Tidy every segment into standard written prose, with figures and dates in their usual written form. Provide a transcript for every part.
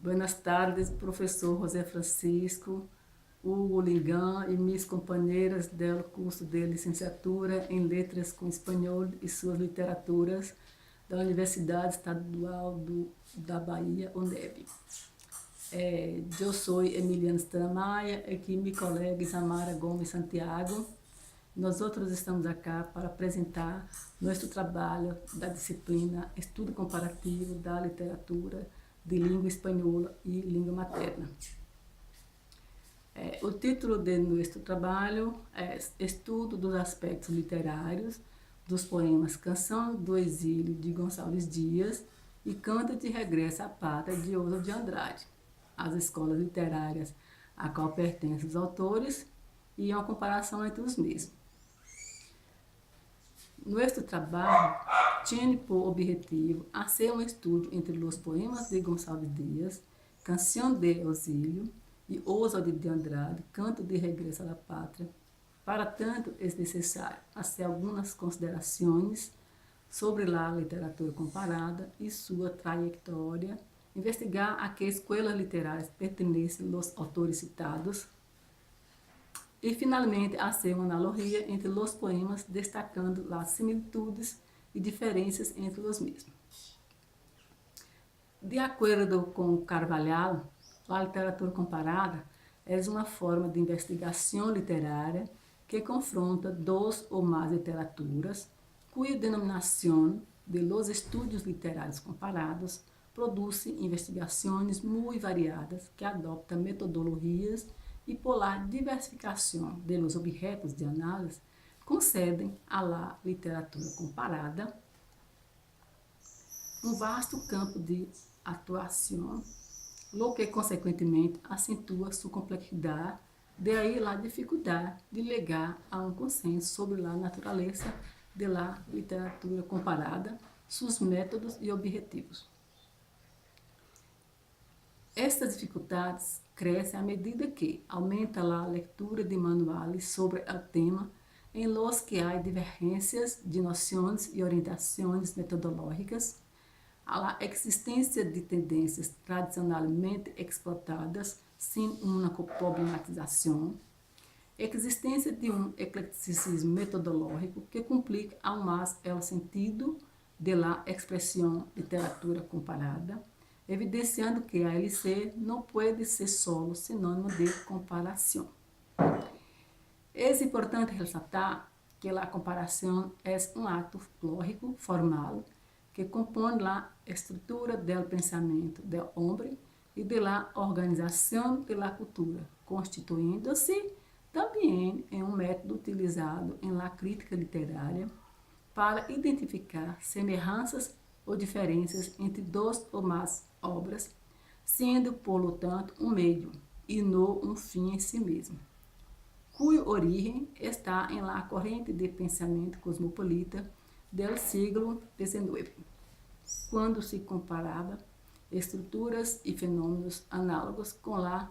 Buenas tardes, professor José Francisco, Hugo Ligan e minhas companheiras do curso de licenciatura em Letras com Espanhol e suas literaturas da Universidade Estadual da Bahia, UNEB. Eu sou Emiliana Stramaia, aqui minha colega Isamara Gomes Santiago. Nós outros estamos aqui para apresentar nosso trabalho da disciplina Estudo Comparativo da Literatura de Língua Espanhola e Língua Materna. O título de nosso trabalho é Estudo dos Aspectos Literários dos poemas Canção do Exílio de Gonçalves Dias e Canto de Regresso à Pátria de Oswald de Andrade, as escolas literárias a qual pertencem os autores e uma comparação entre os mesmos. Nosso trabalho tinha por objetivo ser um estudo entre os poemas de Gonçalves Dias, Canção de Exílio e Oswald de Andrade, Canto de Regresso à Pátria. Para tanto, é necessário fazer algumas considerações sobre a literatura comparada e sua trajetória, investigar a que escolas literárias pertencem os autores citados e, finalmente, fazer uma analogia entre os poemas, destacando as similitudes e diferenças entre os mesmos. De acordo com Carvalhal, a literatura comparada é uma forma de investigação literária que confronta duas ou mais literaturas, cuja denominação de los estudos literários comparados produz investigações muito variadas que adoptam metodologias e, por la diversificação de los objetos de análise, concedem à la literatura comparada um vasto campo de atuação, lo que, consequentemente, acentua sua complexidade, daí a dificuldade de chegar a um consenso sobre a natureza da literatura comparada, seus métodos e objetivos. Estas dificuldades crescem à medida que aumenta a leitura de manuais sobre o tema, em los que há divergências de noções e orientações metodológicas, a existência de tendências tradicionalmente explotadas sem uma problematização, existência de um eclecticismo metodológico que complica ao mais o sentido da expressão literatura comparada, evidenciando que a LC não pode ser solo sinônimo de comparação. É importante ressaltar que a comparação é um ato lógico, formal, que compõe a estrutura do pensamento do homem e da organização da cultura, constituindo-se também em um método utilizado em la crítica literária para identificar semelhanças ou diferenças entre duas ou mais obras, sendo, por tanto, um meio e não um fim em si mesmo, cuja origem está em la corrente de pensamento cosmopolita do século XIX, quando se comparava estruturas e fenômenos análogos com a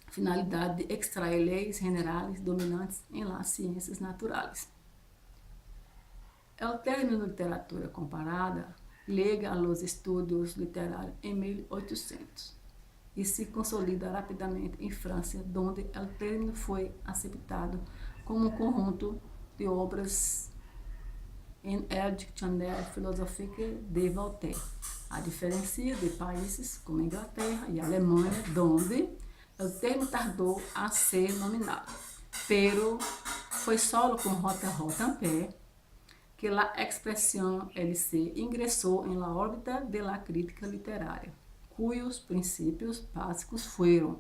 finalidade de extrair leis generais dominantes em las ciências naturais. O término literatura comparada liga aos estudos literários em 1800 e se consolida rapidamente em França, onde o término foi aceitado como um conjunto de obras em el Dictionnaire philosophique de Voltaire, a diferença de países como Inglaterra e Alemanha, onde o termo tardou a ser nominado, pero foi solo com J.J. Ampère que a expressão LC ingressou em la órbita de la crítica literária, cujos princípios básicos foram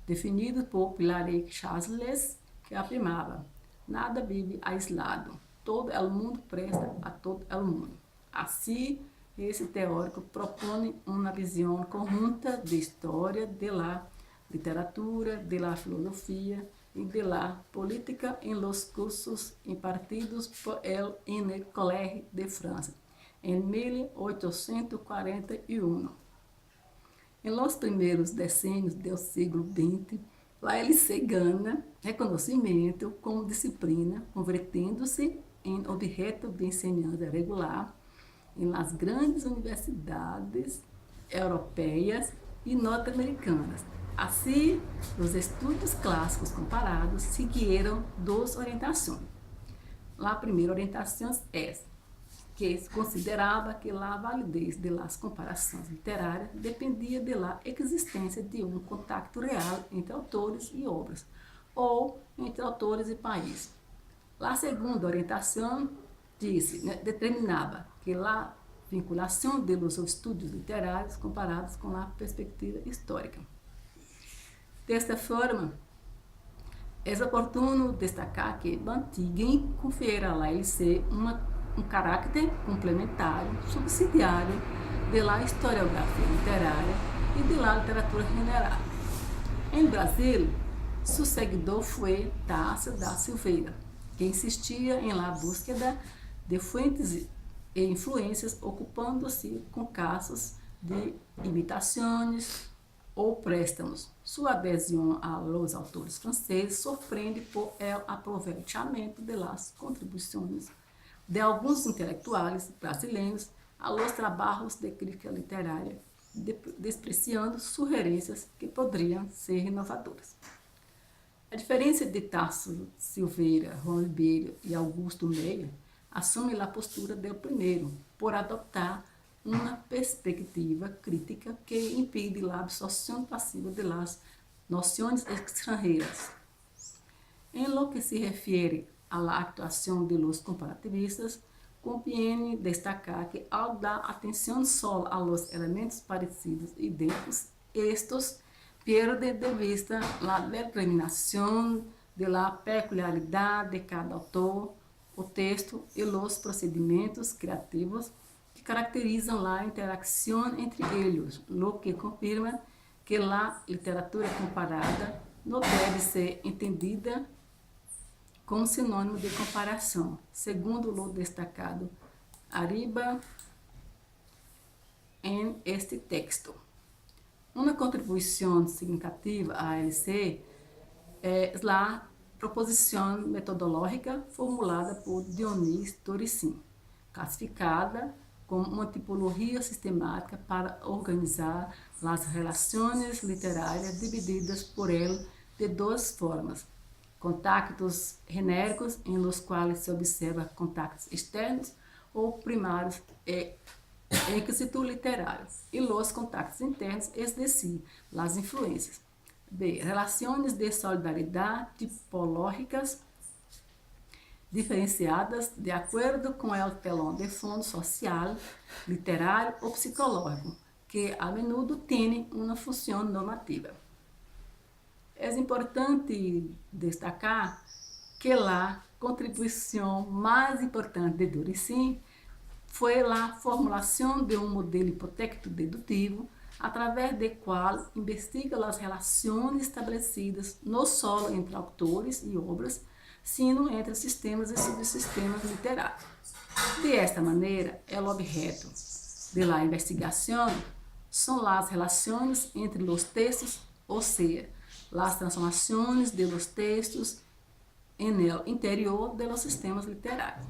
definidos por Pilaret Chasles, que afirmava: nada vive aislado, todo o mundo presta a todo o mundo. Assim, esse teórico propõe uma visão conjunta de história de la literatura, de la filosofia e de la política em los cursos impartidos por el en el Collège de France em 1841. Em los primeiros decênios do século XX, a LC ganha reconhecimento como disciplina, convertendo-se em objeto de enseñanza regular em las grandes universidades europeias e norte-americanas. Assim, os estudos clássicos comparados seguiram duas orientações. A primeira orientação é que se considerava que a validez das comparações literárias dependia da existência de um contato real entre autores e obras, ou entre autores e países. A segunda orientação determinava que a vinculação dos estudos literários comparados com a perspectiva histórica. Desta forma, é oportuno destacar que Bantiguen confere à LC um caráter complementar, subsidiário da historiografia literária e da literatura general. Em Brasil, seu seguidor foi Tássio da Silveira, que insistia em la búsqueda de fuentes e influências, ocupando-se com casos de imitações ou préstamos. Sua adesão aos autores franceses surpreende por el aproveitamento de las contribuições de alguns intelectuais brasileiros a los trabalhos de crítica literária, despreciando sugerências que poderiam ser inovadoras. A diferença de Tássio Silveira, Juan Ribeiro e Augusto Meyer assume a postura do primeiro, por adotar uma perspectiva crítica que impede a absorção passiva de las noções estrangeiras. Em lo que se refere à atuação de los comparativistas, conviene destacar que ao dar atenção só a los elementos parecidos e idênticos, estes perde de vista a determinação de la peculiaridade de cada autor, o texto e os procedimentos criativos que caracterizam a interação entre eles, lo que confirma que a literatura comparada não deve ser entendida como sinônimo de comparação, segundo o destacado arriba em este texto. Uma contribuição significativa à LC é a proposição metodológica formulada por Dionis Torricelli, classificada como uma tipologia sistemática para organizar as relações literárias divididas por ele de duas formas: contactos genéricos, em los quais se observa contactos externos ou primários e éxito literário, e los contactos internos, es decir, las influências. B. Relações de solidariedade tipológicas diferenciadas de acordo com o telão de fundo social, literário ou psicológico, que a menudo tem uma função normativa. É importante destacar que a contribuição mais importante de Torricelli foi a formulação de um modelo hipotético dedutivo, através do qual investiga as relações estabelecidas não só entre autores e obras, sino entre sistemas e subsistemas literários. De esta maneira, o objeto de la investigação são as relações entre os textos, ou seja, as transformações de los textos no interior de los sistemas literários.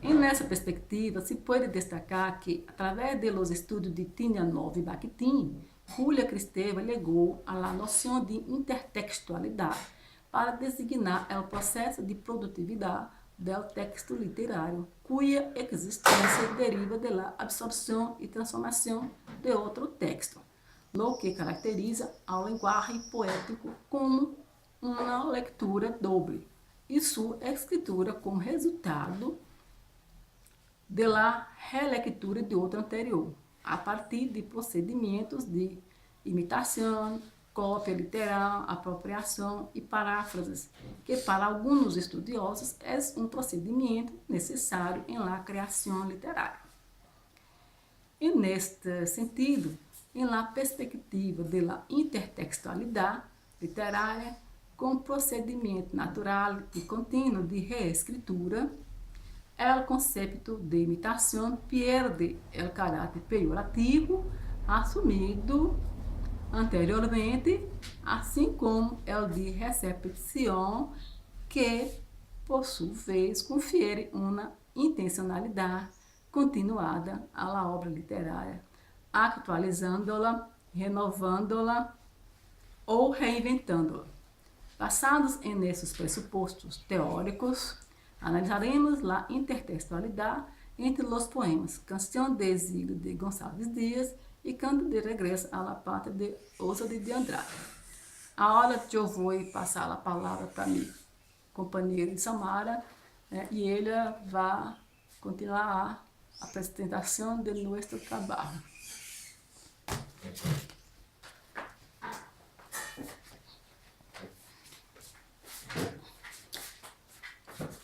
Nessa perspectiva, se pode destacar que, através dos estudos de Tinianov e Bakhtin, Julia Kristeva legou a noção de intertextualidade para designar o processo de produtividade do texto literário, cuja existência deriva da absorção e transformação de outro texto, lo que caracteriza a linguagem poético como uma leitura doble e sua escritura como resultado de la relectura de outro anterior, a partir de procedimentos de imitação, cópia literal, apropriação e paráfrases, que para alguns estudiosos é um procedimento necessário em la criação literária. E neste sentido, em la perspectiva de la intertextualidade literária, com procedimento natural e contínuo de reescritura, o conceito de imitação perde o caráter pejorativo assumido anteriormente, assim como o de recepção, que, por sua vez, confere uma intencionalidade continuada à obra literária, atualizando-la renovando-la ou reinventando-la. Passados nesses pressupostos teóricos, analisaremos a intertextualidade entre os poemas Canção de Exílio de Gonçalves Dias e Canto de Regresso à la Pátria de Oswald de Andrade. Agora eu vou passar a palavra para minha companheira Samara e ela vai continuar a apresentação de nosso trabalho.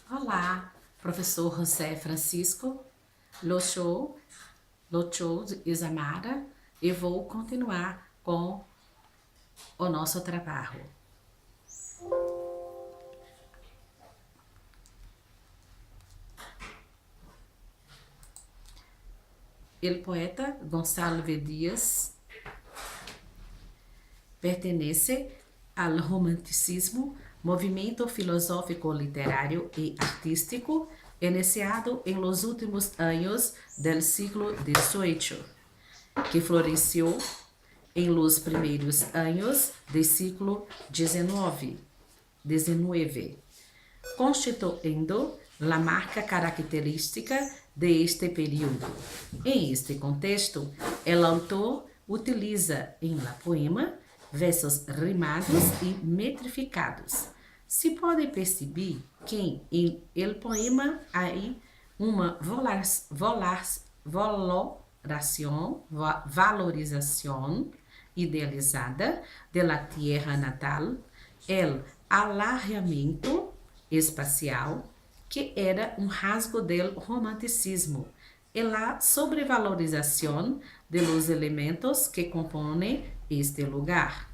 Olá, professor José Francisco, Locho e Samara, e vou continuar com o nosso trabalho. O poeta Gonçalves Dias pertence ao romanticismo, movimento filosófico, literário e artístico iniciado em los últimos anos del siglo XVIII, que floresceu em los primeiros anos do século XIX, constituindo a marca característica de este período. Em este contexto, o autor utiliza em la poema versos rimados e metrificados. Se pode perceber que em el poema há uma valorização idealizada de la tierra natal, el alargamento espacial, que era um rasgo del romanticismo, e la sobrevalorização de los elementos que compõem este lugar.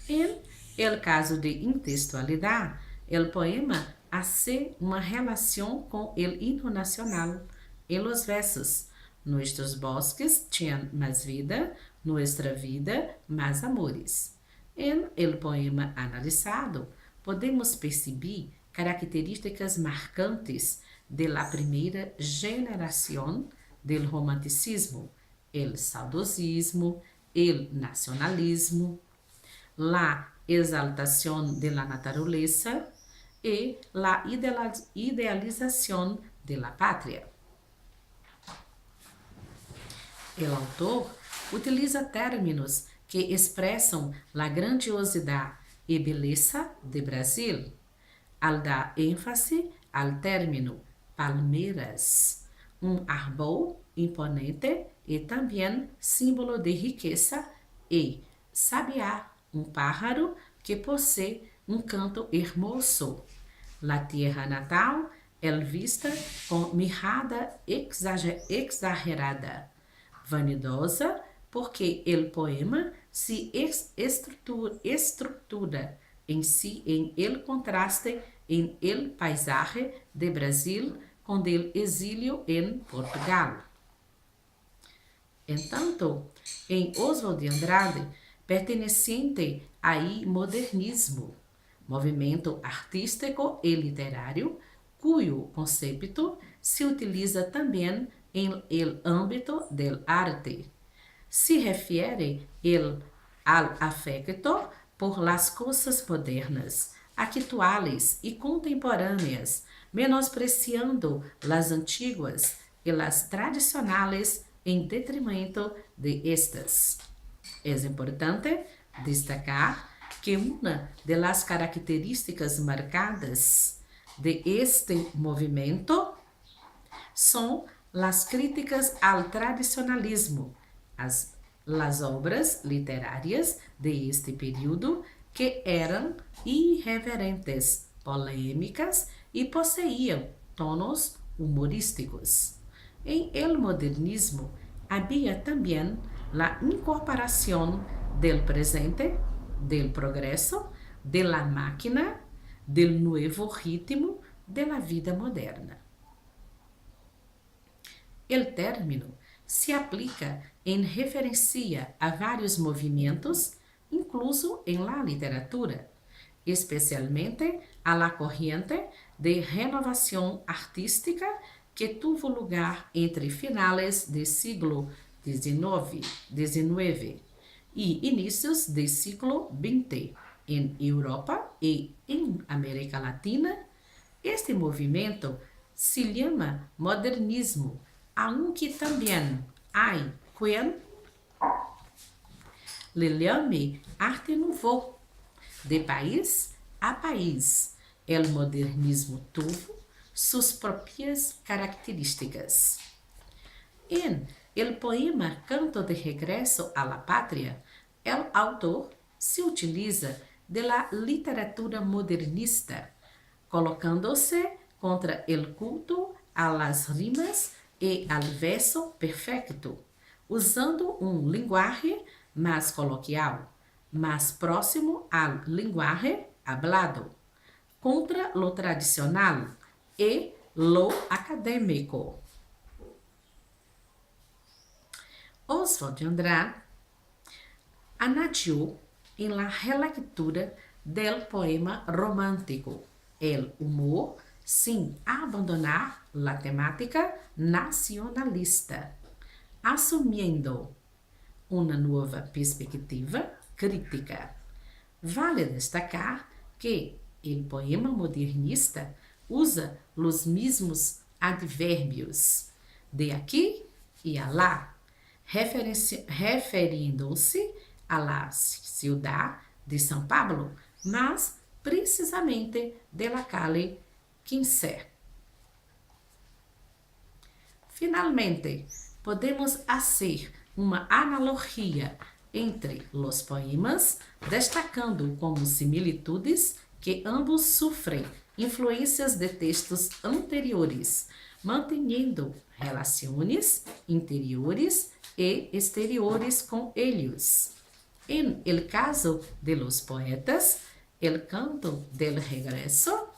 Em el caso de intextualidade, el poema hace uma relação com el himno nacional. En los versos, nuestros bosques tinham mais vida, nuestra vida mais amores. En el poema analisado, podemos perceber características marcantes de la primeira geração del romanticismo, el saudosismo, el nacionalismo, la exaltação de la natureza e la idealização de la pátria. O autor utiliza términos que expressam a grandiosidade e beleza de Brasil, al dar ênfase ao término palmeiras, árbol imponente e também símbolo de riqueza, e sabiá, pájaro que possui canto hermoso. La tierra natal é vista com mirada exagerada, vanidosa, porque o poema se estrutura em si em el contraste em el paisaje de Brasil com o exílio em Portugal. Entanto, em Oswald de Andrade, pertencente ao modernismo, movimento artístico e literário, cujo conceito se utiliza também em el âmbito del arte. Se refere al afecto por las coisas modernas, actuales e contemporâneas, menospreciando las antiguas e las tradicionales em detrimento de estas. É importante destacar que uma das características marcadas de este movimento são as críticas ao tradicionalismo, as obras literárias de este período que eram irreverentes, polêmicas e possuíam tonos humorísticos. Em el modernismo havia também a incorporação del presente, del progresso, de la máquina, del nuevo ritmo de la vida moderna. El término se aplica em referência a vários movimentos, incluso em la literatura, especialmente a la corriente de renovação artística que tuvo lugar entre finales do século XIX y inicios del siglo XX en Europa y en América Latina. Este movimiento se llama modernismo, aunque también hay quien le llame arte nouveau. De país a país, el modernismo tuvo sus propias características. En el poema Canto de Regresso a la Patria, el autor se utiliza de la literatura modernista, colocándose contra el culto a las rimas y al verso perfecto, usando un lenguaje más coloquial, más próximo al lenguaje hablado, contra lo tradicional y lo académico. Oswald de Andrade anateou en la relectura del poema romántico el humor sin abandonar la temática nacionalista, asumiendo una nueva perspectiva crítica. Vale destacar que el poema modernista usa los mismos advérbios de aquí y allá, referindo-se a la ciudad de São Paulo, mas precisamente de la calle 15. Finalmente, podemos hacer uma analogia entre los poemas, destacando como similitudes que ambos sofrem influências de textos anteriores, manteniendo relações interiores e exteriores com eles. En el caso de los poetas, el canto del regreso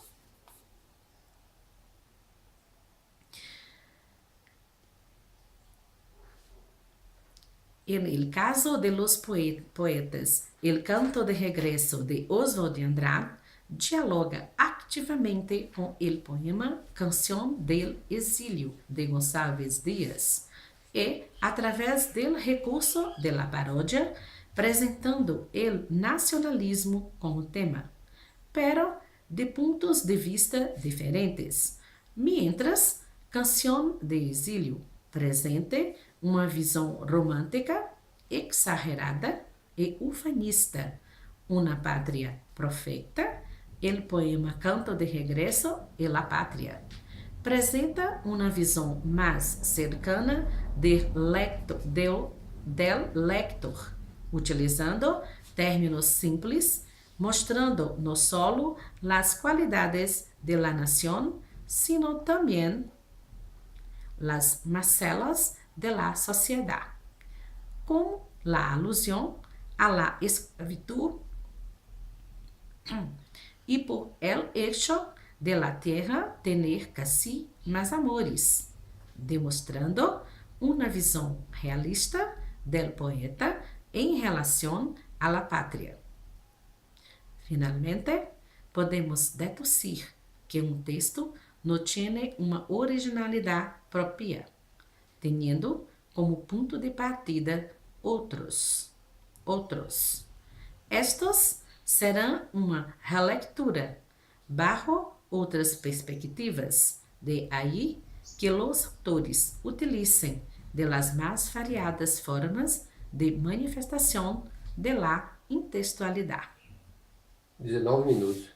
En el caso de los poetas, el canto de regreso de Oswald de Andrade dialoga activamente com el poema Canção del Exílio de Gonçalves Dias e, através del recurso de la paródia, apresentando el nacionalismo como tema, pero de pontos de vista diferentes, mientras Canção de Exílio presente uma visão romântica, exagerada e ufanista, uma pátria perfeita. El poema Canto de Regresso e la Pátria apresenta uma visão mais cercana del lector, utilizando términos simples, mostrando no solo las qualidades de la nación, sino también las macelas de la sociedad, con la alusión a la esclavitud y por el hecho de la tierra tener casi más amores, demostrando una visión realista del poeta en relación a la patria. Finalmente, podemos deducir que un texto no tiene una originalidad propia, teniendo como punto de partida outros. Estos serão uma relectura bajo outras perspectivas, de aí que os autores utilizem de las mais variadas formas de manifestação de la intextualidade. 19 minutos.